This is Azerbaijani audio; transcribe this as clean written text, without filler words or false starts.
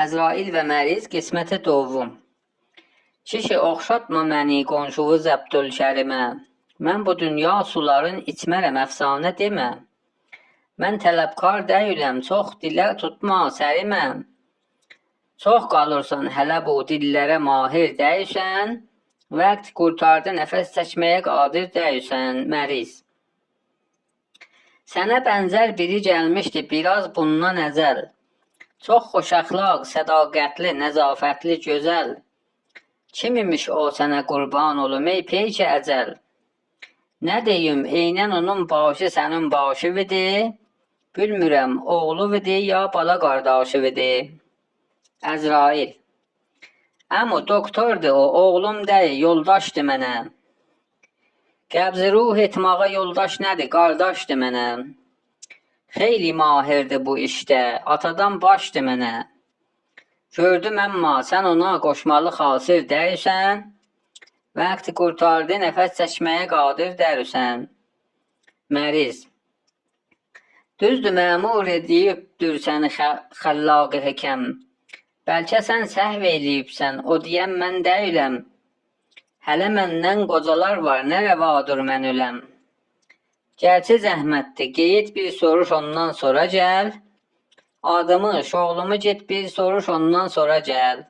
Əzrail və Məriz qisməti dovum. Kişi oxşatma məni qonşuvu Zəbdülkərimə. Mən bu dünya suların içmərəm əfsanə demə. Mən tələbkar deyiləm, çox dilə tutma sərimə. Çox qalırsan hələ bu dillərə mahir deyilsən. Vəqt qurtardı nəfəs çəkməyə qadir deyilsən Məriz. Sənə bənzər biri gəlmişdi biraz bundan əzəl. Çox xoş əxlaq, sədaqətli, nəzafətli, gözəl. Kim imiş o sənə qurban olum, ey peyki əcəl. Nə deyim, eynən onun başı sənin başı vidi. Bilmirəm, oğlu vidi, ya bala qardaşı vidi. Əzrail. Əmu doktordur o, oğlum deyil, yoldaşdır mənə. Qəbz-i ruh etmağa yoldaş nədir, qardaşdır mənə. Xeyli mahirdir bu işdə, atadan başdır mənə. Gördüm əmma sən ona qoşmalı xasir deyilsən. Vəqti qurtardı nəfəs çəkməyə qadir deyilsən. Məriz. Düzdür məmur edibdir səni xəllaq-ı həkəm. Bəlkə sən səhv eləyibsən, o deyən mən deyiləm. Hələ məndən qocalar var, nə rəvadır mən öləm. Gerçi zəhmətdir, geyit bir soruş ondan sonra gəl. Adımı, şoğlumu get bir soruş ondan sonra gəl.